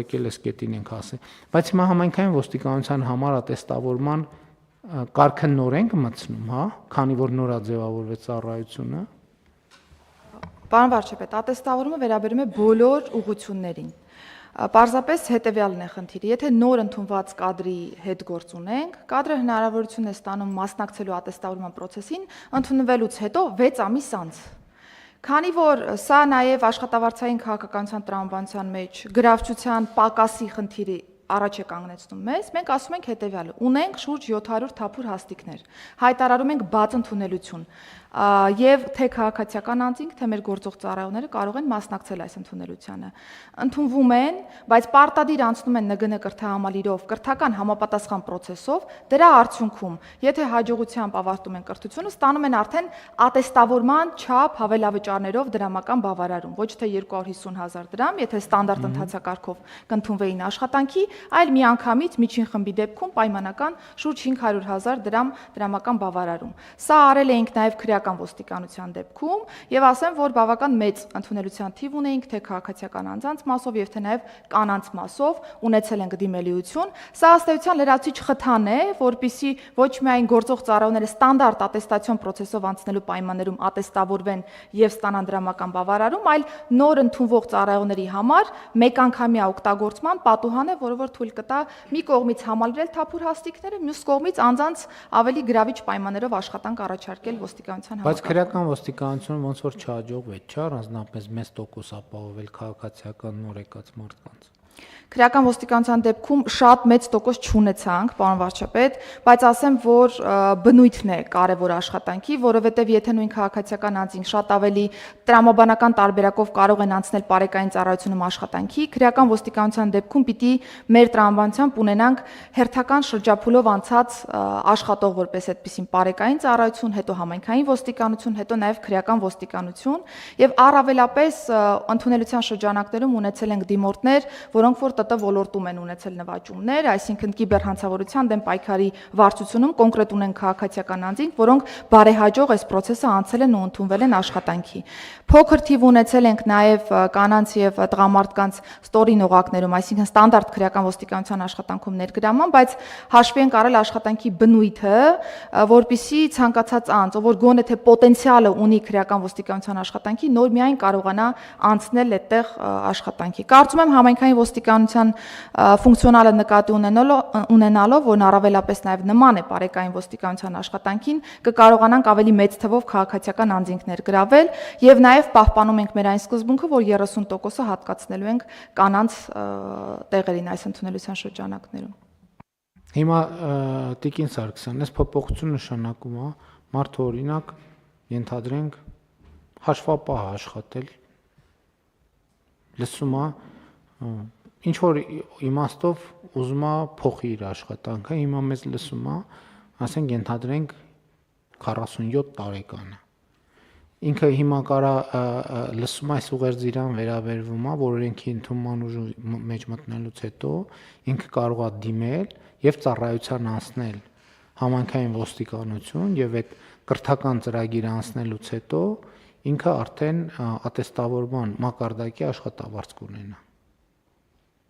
եկել էս կետին ենք ասել, բայց հիմա համայնքային ոստիկանության համար ատեստավորման կարգը նոր ենք մտցնում, հա, քանի որ նորա ձևավորվեց ծառայությունը։ Պարոն վարչապետ, ատեստավորումը վերաբերում է բոլոր ուղղություններին։ Պարզապես հետևյալն է խնդիրը, եթե նոր ընդունված կադրի հետ գործ ունենք, կադրը հնարավորություն է ստանում մասնակցելու ատեստավորման process-ին ընդունվելուց հետո 6 ամիս անց։ Քանի որ սա նաև աշխատավարձային քաղաքականության տրամաբանության մեջ գրավչության պակասի խնդիրի առաջ է կանգնեցնում մեզ, մենք ասում ենք հետևյալը. ունենք շուրջ 700 թափուր հաստիկներ, հայտարարում ենք բաց ընդունելություն, եւ թե քաղաքացիական անձինք, թե մեր գործող ծառայողները կարող են մասնակցել այս ընդունելությանը։ Ընդունվում են, բայց պարտադիր անցնում են ՆԳՆ կրթահամալիրով, կրթական համապատասխան process-ով, դրա արդյունքում, եթե հաջողությամբ ավարտում են կրթությունը, ստանում են արդեն ատեստավորման չափ հավելավճարներով դրամական բավարարում, ոչ թե 250,000 դրամ, եթե ստանդարտ ընթացակարգով կընդունվեին աշխատանքի, այլ միանգամից միջին խմբի դեպքում պայմանական շուրջ 500,000 դրամ դրամական բավարարում։ Սա արել էինք նաև քրեական ոստիկանության դեպքում եւ ասեմ, որ բավական մեծ ընդունելության թիվ ունեինք թե քաղաքացիական անձանց մասով եւ թե նաեւ կանանց մասով ունեցել ենք դիմելիություն։ Սա ըստ էության լրացուցիչ խթան է, որպիսի ոչ միայն գործող ծառայողները ստանդարտ ատեստացիոն process-ով անցնելու պայմաններում ատեստավորվեն եւ ստանան դրամական բավարարում, այլ նոր ընդունվող ծառայողների համար մեկանգամյա օգտագործման պատուհան է, որը որ թույլ կտա մի կողմից համալրել թափուր հաստիկները, մյուս կողմից անձանց ավելի գրավիչ պայմաններով աշխատանք առաջարկել ոստիկանության համար։ Բայց քրեական ոստիկանությունը ոնց որ չհաջողվեց, չէ՞, առանձնապես մեծ տոկոս ապահովել քաղաքացիական նոր եկած մարդկանց։ Քրեական ոստիկանության դեպքում շատ մեծ տոկոս չունեցանք, պարոն վարչապետ, բայց ասեմ, որ բնույթն է կարևոր աշխատանքի, որովհետև եթե նույն քաղաքացիական անձին շատ ավելի տրամաբանական տարբերակով կարող են անցնել պարեկային ծառայությունում աշխատանքի, քրեական ոստիկանության դեպքում պիտի մեր տրամաբանությամբ ունենանք հերթական շրջափուլով անցած աշխատող որպես այդպիսին պարեկային ծառայություն, հետո համայնքային ոստիկանություն, հետո նաև քրեական ոստիկանություն, եւ առավելապես ընդունելության շրջանակներում ունեցել ենք դիմորդներ, որոնք որ ՏՏ ոլորտում են ունեցել նվաճումներ, այսինքն կիբերհանցավորության դեմ պայքարի վարչությունում կոնկրետ ունեն քաղաքացիական անձինք, որոնք բարեհաջող այս process-ը անցել են ու ընդունվել են աշխատանքի։ Փոքր թիվ ունեցել ենք նաև կանանց եւ տղամարդկանց ստորին օղակներում, այսինքն ստանդարտ քրեական ոստիկանության աշխատանքում ներգրաման, բայց հաշվի ենք առել աշխատանքի բնույթը, որպիսի ցանկացած անձ, ով որ գոնե թե պոտենցիալը ունի քրեական ոստիկանության աշխատանքի, նոր միայն կարողանա անցնել այդտեղ աշխատանքի։ Կարծում եմ համայնքային ոստիկանության ֆունկցիոնալը նկատի ունենալով, որն առավելապես նաև նման է պարեկային ոստիկանության աշխատանքին, կկարողանանք ավելի մեծ թվով քաղաքացիական անձինք ներգրավել եւ նաեւ պահպանում ենք մեր այն սկզբունքը, որ 30%-ը հատկացնելու ենք կանանց տեղերին այս ընդունելության շրջանակներում։ Հիմա Տիկին Սարգսյան, այս փոփոխությունը նշանակում է մարդը օրինակ ենթադրենք հաշվապահ աշխատել, լսում է ինչ որ իմաստով ուզում է փոխի իր աշխատանքը, հիմա մեզ լսում է, ասենք ենթադրենք 47 տարեկան է։ Ինքը հիմա կարա լսում այս ուղերձ իրան վերաբերվում է, որ օրենքի ընդունման ուժի մեջ մտնելուց հետո ինքը կարող է դիմել եւ ծառայության անցնել համայնքային ոստիկանություն եւ այդ կրթական ծրագիրը անցնելուց հետո ինքը արդեն ատեստավորման մակարդակի աշխատավարձ կունենա։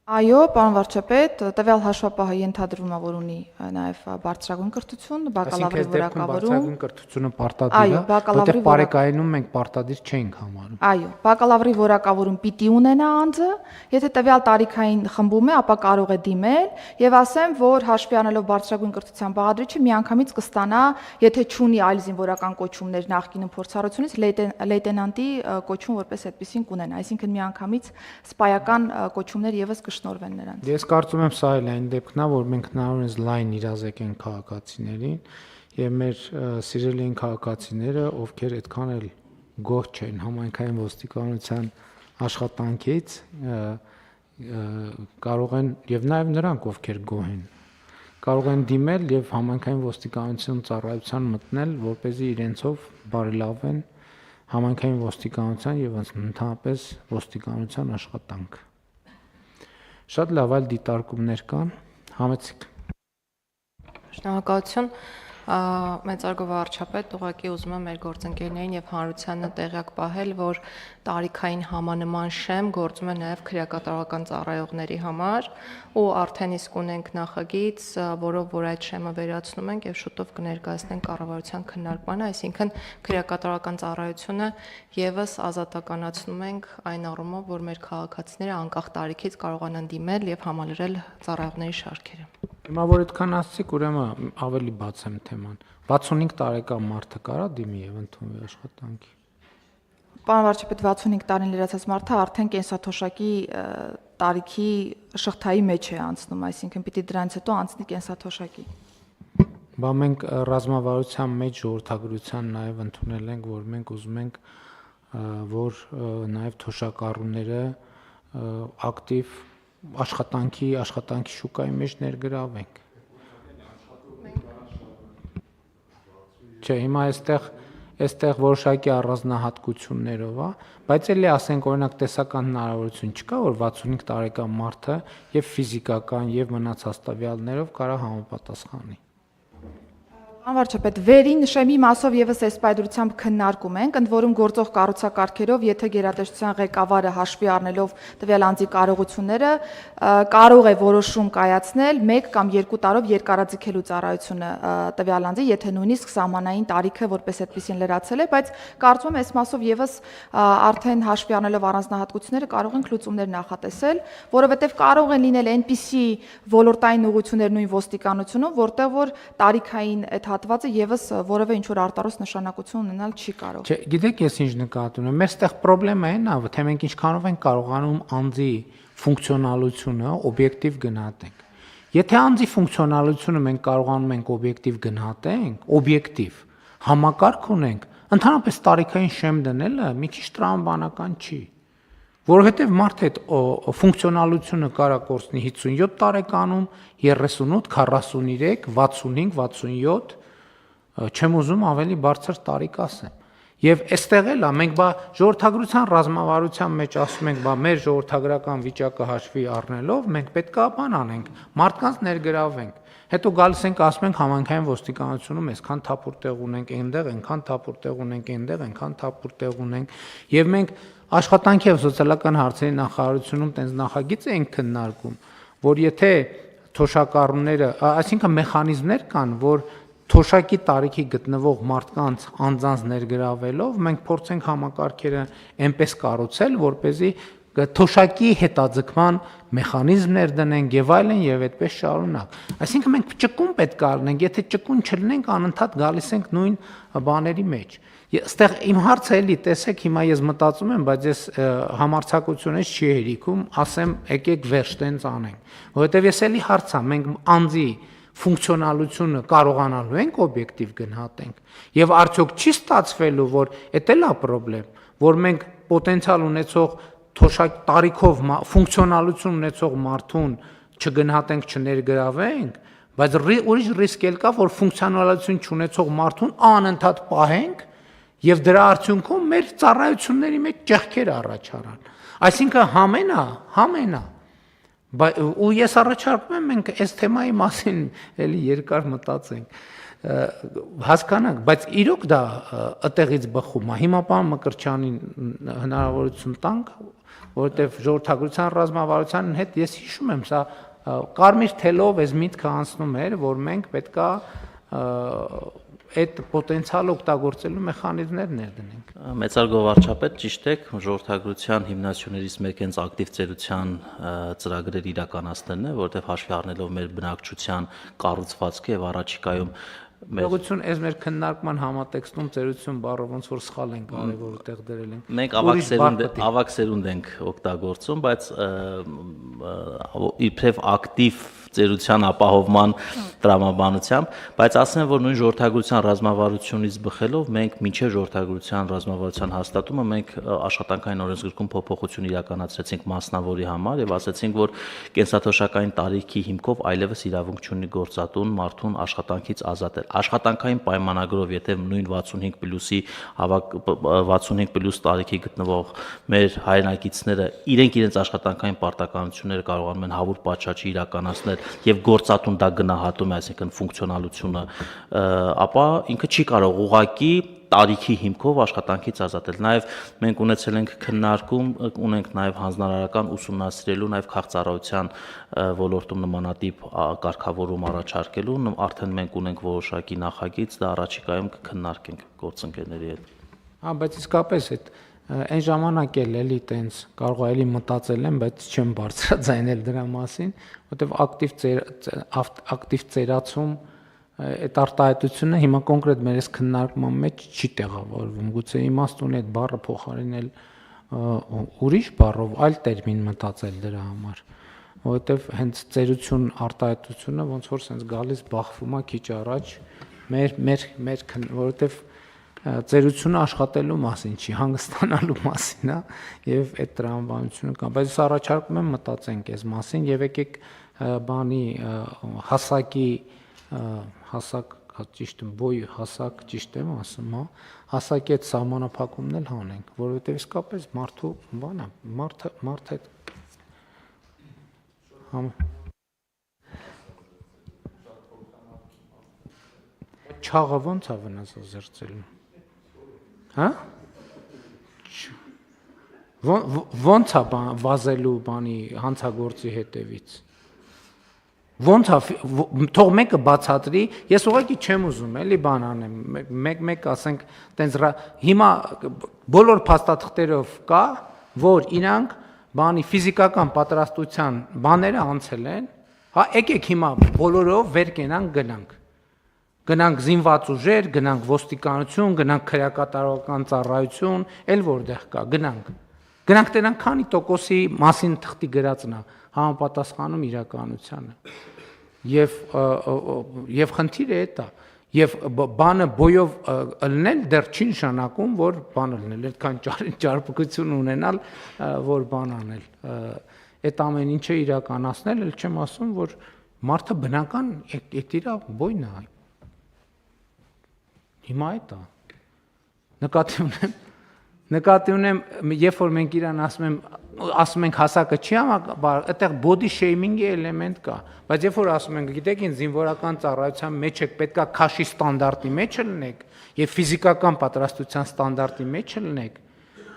Այո, պարոն վարչապետ, տվյալ հաշվապահը ենթադրվում է, որ ունի նաև բարձրագույն կրթություն, բակալավրի որակավորում։ Բարձրագույն կրթությունը պարտադիր է, որտեղ պարեկայինում մենք պարտադիր չենք համարում։ Այո, բակալավրի որակավորում պիտի ունենա անձը, եթե տվյալ տարիքային խմբում է, ապա կարող է դիմել եւ ասեմ, որ հաշվի առնելով բարձրագույն կրթության բաղադրիչը միանգամից կստանա, եթե չունի այլ զինվորական կոչումներ նախկինում փորձառությունից, լեյտենանտի կոչում որպես այդպեսին կունենա, այսինքն միանգամից սպայական կոչումներ եւս կշնորհվեն նրանց։ Ես կարծում եմ սա էլ այն դեպքն է, որ մենք հնարավորինս լայն իրազեկենք քաղաքացիներին եւ մեր սիրելի քաղաքացիները, ովքեր այդքան էլ գոհ չեն համայնքային ոստիկանության աշխատանքից, կարող են եւ նաեւ նրանք, ովքեր գոհ են, կարող են դիմել եւ համայնքային ոստիկանություն ծառայության մտնել, որպեսզի իրենցով բարելավեն համայնքային ոստիկանության եւ ընդհանրապես ոստիկանության աշխատանքը։ Շատ լավ այլ դիտարկումներ կան, համեցիկ։ Շնորհակալություն։ Մեծարգո վարչապետ, ուղղակի ուզում եմ մեր գործընկերներին եւ հանրությանը տեղյակ պահել, որ տարիքային համանման շեմ գործում է նաեւ քրեակատարողական ծառայողների համար ու արդեն իսկ ունենք նախագիծ, որով որ այդ շեմը վերացնում ենք եւ շուտով կներկայացնենք կառավարության քննարկմանը, այսինքն քրեակատարողական ծառայությունը եւս ազատականացնում ենք այն առումով, որ մեր քաղաքացիները անկախ տարիքից կարողանան դիմել եւ համալրել ծառայողների շարքերը։ Հիմա որ այդքան ասցիք, ուրեմն ավելի բաց եմ թեման։ 65 տարեկան մարդը կարա դիմի եւ ընդունվի աշխատանքի։ Պարոն վարչապետ, 65 տարին լրացած մարդը արդեն կենսաթոշակի տարիքի շղթայի մեջ է անցնում, այսինքն պիտի դրանից հետո անցնի կենսաթոշակի։ Բա մենք ռազմավարության մեջ ժողովրդագրության նաեւ ընդունել ենք, որ մենք ուզում ենք, որ նաեւ թոշակառուները ակտիվ աշխատանքի շուկայի մեջ ներգրավենք։ Չէ, հիմա այստեղ որոշակի առանձնահատկություններով է, բայց էլի ասենք օրինակ տեսական հնարավորություն չկա, որ 65 տարեկան մարդը եւ ֆիզիկական եւ մնացած տվյալներով կարա համապատասխանի։ Պարոն վարչապետ, վերին շեմի մասով եւս այս պայդրությամբ քննարկում ենք, ընդ որում գործող կառուցակարգերով, եթե գերատեսչության ղեկավարը հաշվի առնելով տվյալ անձի կարողությունները, կարող է որոշում կայացնել 1 կամ 2 տարով երկարաձգելու ծառայությունը տվյալ անձի, եթե նույնիսկ սահմանային տարիքը որպես այդպեսին լրացել է, բայց կարծում եմ այս մասով եւս արդեն հաշվի առնելով առանձնահատկությունները կարող ենք լուծումներ նախատեսել, որովհետեւ կարող են լինել այնպիսի ոլորտային ուղղություններ նույն ոստիկանությունում, որտեղ որ տարիքային այդ հատվածը եւս որևէ ինչ որ արտարոց նշանակություն ունենալ չի կարող։ Չէ, գիտեք ես ինչ նկատում եմ, մեստեղ խնդրեմը այն է, թե մենք ինչքանով ենք կարողանում անձի ֆունկցիոնալությունը օբյեկտիվ գնահատենք։ Եթե անձի ֆունկցիոնալությունը մենք կարողանում ենք օբյեկտիվ գնահատենք, օբյեկտիվ համակարգ ունենք, ընդհանրապես տարիքային շեմ դնելը մի քիչ տրամաբանական չի, որովհետև մարդը այդ ֆունկցիոնալությունը կարա կորցնի 57 տարեկանում, 38, 43, 65, 67, չեմ ուզում ավելի բարձր տարիք ասեմ։ Եվ այստեղ էլ է, մենք բա ժողովրդագրության ռազմավարության մեջ ասում ենք, բա մեր ժողովրդագրական վիճակը հաշվի առնելով, մենք պետք է բան անենք, մարդկանց ներգրավենք։ Հետո գալիս ենք ասում ենք համայնքային ոստիկանությունում այսքան թափուր տեղ ունենք, այնտեղ այնքան թափուր տեղ ունենք, այնտեղ այնքան թափուր տեղ ունենք, եւ մենք աշխատանքի եւ սոցիալական հարցերի նախարարությունում տենց նախագիծ ենք քննարկում, որ եթե թոշակառուները, այսինքն մեխանիզմներ կան, որ թոշակի տարիքի գտնվող մարդկանց անձանց ներգրավելով մենք փորձենք համակարգերը այնպես կառուցել, որպեսզի թոշակի հետաձգման մեխանիզմներ դնենք եւ այդպես շարունակ։ Այսինքն մենք ճկուն պետք է առնենք, եթե ճկուն չլինենք, անընդհատ գալիս ենք նույն բաների մեջ։ Այստեղ իմ հարցը էլի, տեսեք, հիմա ես մտածում եմ, բայց ես համարձակությունից չի հերիքում, ասեմ, եկեք վերջ տենց անենք, որովհետեւ ես էլի հարց եմ, մենք անձի ֆունկցիոնալությունը կարողանալու ենք օբյեկտիվ գնահատենք եւ արդյոք չի ստացվելու, որ դա էլ է խնդրեմ, որ մենք պոտենցիալ ունեցող թոշակ տարիքով ֆունկցիոնալություն ունեցող մարդուն չգնահատենք, չներգրավենք, բայց ուրիշ ռիսկ էլ կա, որ ֆունկցիոնալություն չունեցող մարդուն անընդհատ պահենք եւ դրա արդյունքում մեր ծառայությունների մեջ ճեղքեր առաջանան։ Այսինքն համենա ու ես առաջարկում եմ մենք այս թեմայի մասին էլի երկար մտածենք, հասկանանք, բայց իրոք դա ըտեղից բխում է։ Հիմա պարոն Մկրտչյանին հնարավորություն տանք, որովհետև ժողովրդագրության ռազմավարության հետ ես հիշում եմ, սա կարմիր թելով այս միտքը անցնում էր, որ մենք պետքա այդ պոտենցիալը օգտագործելու մեխանիզմներ ներդնենք։ Մեծարգո վարչապետ, ճիշտ եք, ժողովրդագրության հիմնասյուներից մեկը հենց ակտիվ ծերության ծրագրեր իրականացնելն է, որովհետև հաշվի առնելով մեր բնակչության կառուցվածքը եւ առաջիկայում Մեղություն այս մեր քննարկման համատեքստում ծերություն բառը ոնց որ սխալ են կարևոր տեղ դրել են։ Մենք ավակ սերունդ ենք օգտագործում, բայց իբրև ակտիվ ծերության ապահովման տրամաբանությամբ, բայց ասեմ, որ նույն ժողովրդագրության ռազմավարությունից բխելով մենք մինչև ժողովրդագրության ռազմավարության հաստատումը մենք աշխատանքային օրենսգրքում փոփոխություն իրականացրեցինք մասնավորի համար եւ ասացինք, որ կենսաթոշակային տարիքի հիմքով այլևս իրավունք չունի գործատուն մարդուն աշխատանքից ազատել։ Աշխատանքային պայմանագրով, եթե նույն 65+-ի 65+ տարիքի գտնվող մեր հայրենակիցները իրենք իրենց աշխատանքային պարտականությունները կարողանում են հավուր պատշաճի իրականացնել եւ գործատուն դա գնահատում է, այսինքն ֆունկցիոնալությունը, ապա ինքը չի կարող ուղղակի տարիքի հիմքով աշխատանքից ազատել։ Նաև մենք ունեցել ենք քննարկում, ունենք նաև հանձնարարական ուսումնասիրելու, նաև քաղաքծառայության ոլորտում նմանատիպ կարգավորում առաջարկելու, արդեն մենք ունենք որոշակի նախագիծ, դա առաջիկայում կքննարկենք գործընկերների հետ։ Բայց իսկապես այն ժամանակ էլի տենց կարող է էլի մտածել եմ, բայց չեմ բարձրաձայնել դրա մասին, որովհետև ակտիվ ծերացում այդ արտահայտությունը հիմա կոնկրետ մեր այս քննարկման մեջ չի տեղավորվում։ Գուցե իմաստ ունի այդ բառը փոխարինել ուրիշ բառով, այլ տերմին մտածել դրա համար, որովհետև հենց ծերություն արտահայտությունը ոնց որ sense գալիս բախվում է քիչ առաջ որովհետև ծերությունը աշխատելու մասին չի, հանգստանալու մասին է, եւ այդ տրամաբանությունը կա, բայց ես առաջարկում եմ մտածենք այս մասին եւ եկեք բանի հասակ ճիշտ եմ, բոյ հասակ ճիշտ եմ ասում, հա, հասակի այդ սահմանափակումն էլ հանենք, որովհետև իսկապես մարդու բան է, մարդը չաղը ո՞նց է վնասազերծելու։ Հա? Ոնց է վազելու բանի հանցագործի հետևից։ Ոնց է թող մեկը բացատրի, ես ուղղակի չեմ ուզում էլի բան անեմ, մեկ ասենք տենց հիմա բոլոր փաստաթղթերով կա, որ իրանք բանի ֆիզիկական պատրաստության բաները անցել են, հա եկեք հիմա բոլորով վեր կենանք գնանք զինված ուժեր, գնանք ոստիկանություն, գնանք քրեակատարողական ծառայություն, էլ որտեղ կա, գնանք տենանք քանի տոկոսի մասին թղթի գրածն է համապատասխանում իրականությանը։ Եվ խնդիրը դա է, եւ բանը բոյով ըլնել դեռ չի նշանակում, որ բան ըլնել, այդքան ճարպկություն ունենալ, որ բան անել։ Այդ ամեն ինչը իրականացնել, էլ չեմ ասում, որ մարդը բնական այդ իր բոյն է։ Հիմա այդ է։ Նկատի ունեմ, երբ որ մենք իրան ասում ենք հասակը չի համապատասխանում, այդտեղ body shaming-ի էլեմենտ կա, բայց երբ որ ասում ենք, գիտեք, ինձ զինվորական ծառայության մեջ եք պետքա քաշի ստանդարտի մեջ լինեք եւ ֆիզիկական պատրաստության ստանդարտի մեջ լինեք,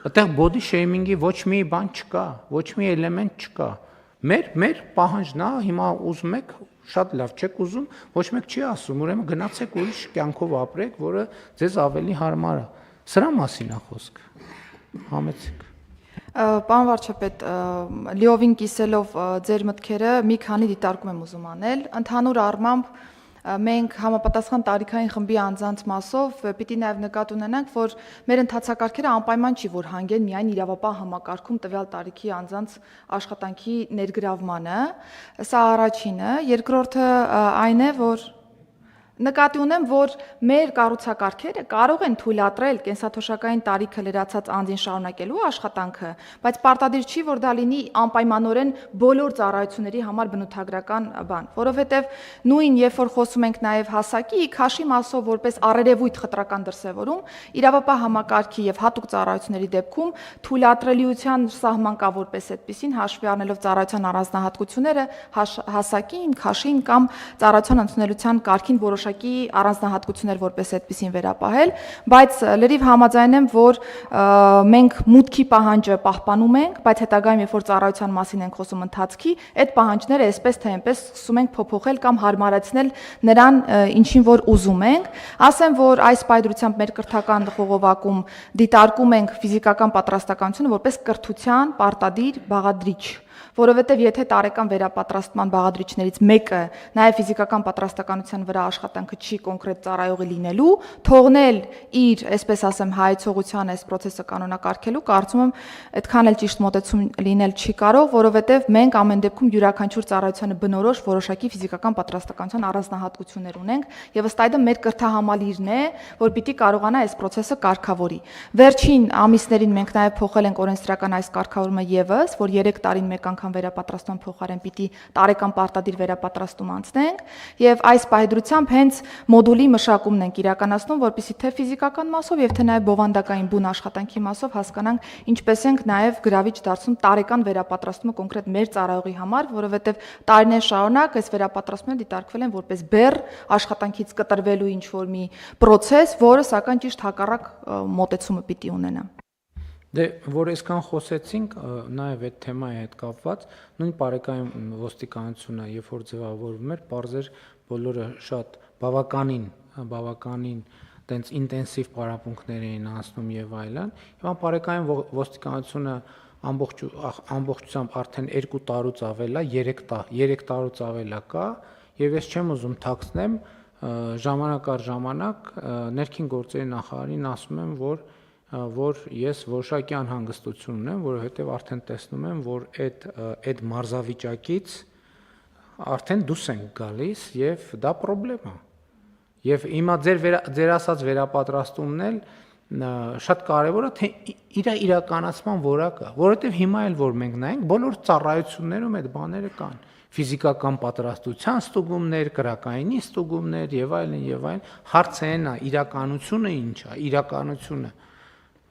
այդտեղ body shaming-ի ոչ մի բան չկա, ոչ մի էլեմենտ չկա։ Մեր պահանջն է, հիմա ուզում եք շատ լավ չեք ուզում, ոչ մեկ չի ասում, ուրեմն գնացեք ուրիշ կյանքով ապրեք, որը ձեզ ավելի հարմար է։ Սրա մասին է խոսքը։ Համեցեք։ Պարոն վարչապետ, լիովին կիսելով ձեր մտքերը մի քանի դիտարկում եմ ուզում անել։ Ընդհանուր առմամբ մենք համապատասխան տարիքային խմբի անձանց մասով պիտի նաև նկատի ունենանք, որ մեր ընթացակարգերը անպայման չի, որ հանգեն միայն իրավապահ համակարգում տվյալ տարիքի անձանց աշխատանքի ներգրավմանը։ Սա առաջինը, երկրորդը այն է, որ նկատի ունեմ, որ մեր կառուցակարգերը կարող են թույլատրել կենսաթոշակային տարիքը լրացած անձին շարունակելու աշխատանքը, բայց պարտադիր չի, որ դա լինի անպայմանորեն բոլոր ծառայությունների համար բնութագրական բան, որովհետև նույն երբ որ խոսում ենք նաև հասակի, քաշի մասով որպես առերևույթ խտրական դրսևորում, իրավապահ համակարգի եւ հատուկ ծառայությունների դեպքում թույլատրելիության սահման կա որպես այդպեսին հաշվի առնելով ծառայության առանձնահատկությունները, հասակին, քաշին կամ ծառայության ընդունելության կարգին առանձնահատկություններ որպես այդպեսին վերապահել, բայց լրիվ համաձայն եմ, որ մենք մուտքի պահանջը պահպանում ենք, բայց հետագայում երբ որ ծառայության մասին ենք խոսում ընթացքի, այդ պահանջները այսպես թե այնպես սկսում ենք փոփոխել կամ հարմարացնել նրան, ինչին որ ուզում ենք։ Ասեմ, որ այս պայծրությամբ մեր կրթական խողովակում դիտարկում ենք ֆիզիկական պատրաստականությունը որպես կրթության պարտադիր բաղադրիչ, որովհետև եթե տարեկան վերապատրաստման բաղադրիչներից մեկը նաև ֆիզիկական պատրաստականության վրա աշխատանքը չի կոնկրետ ծառայողի լինելու, թողնել իր, այսպես ասեմ, հայեցողության այս process-ը կանոնակարգելու, կարծում եմ, այդքան էլ ճիշտ մոտեցում լինել չի կարող, որովհետև մենք ամեն դեպքում յուրաքանչյուր ծառայությանը բնորոշ որոշակի ֆիզիկական պատրաստականության առանձնահատկություններ ունենք, եւ ըստ այդմ մեր կրթահամալիրն է, որ պիտի կարողանա այս process-ը կարգավորի։ Վերջին ամիսներին մենք նաև փոխել ենք օրենսդրական այս կարգավորումը եւս, որ 3 տարին մեկ անգամ անգամ վերապատրաստման փոխարեն պիտի տարեկան պարտադիր վերապատրաստում անցնենք, եւ այս պահեդրությամբ հենց մոդուլի մշակումն ենք իրականացնում, որպեսզի թե ֆիզիկական մասով եւ թե նաեւ բովանդակային բուն աշխատանքի մասով հասկանանք ինչպես ենք նաեւ գրավիչ դարձնում տարեկան վերապատրաստումը կոնկրետ մեր ծառայողի համար, որովհետեւ տարիներ շարունակ այս վերապատրաստումները դիտարկվել են որպես բեռ աշխատանքից կտրվելու ինչ որ մի process, որը սակայն ճիշտ հակառակ մոտեցումը պիտի ունենա։ Դե որ այսքան խոսեցինք, նաև այդ թեմայի հետ կապված, նույն բարեկայում ոստիկանությունը, երբ որ ձևավորվում էր, բարձր բոլորը շատ բավականին տենց ինտենսիվ պարապմունքներ էին անցնում եւ այլն։ Հիմա բարեկայում ոստիկանությունը ամբողջությամբ արդեն 2 տարուց ավել է, 3 տարուց ավել է կա, եւ ես չեմ ուզում թաքցնեմ, ժամանակ առ ժամանակ ներքին գործերի նախարարին ասում եմ, որ ես որոշակի անհանգստություն ունեմ, որովհետև արդեն տեսնում եմ, որ այդ մարզավիճակից արդեն դուրս ենք գալիս եւ դա խնդրեմ է։ Եվ հիմա ձեր ասած վերապատրաստումն էլ շատ կարևոր է, թե իր իրականացման որակը, որովհետև հիմա էլ որ մենք նայենք, բոլոր ծառայություններում այդ բաները կան։ Ֆիզիկական պատրաստության ստուգումներ, կրակայինի ստուգումներ եւ այլն, հարցը այն է, իրականությունը ինչ է, իրականությունը,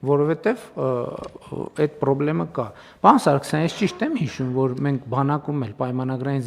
որովհետեւ այդ խնդրեմը կա։ Պարոն Սարգսյան, ես ճիշտ եմ հիշում, որ մենք բանակում էլ պայմանագրային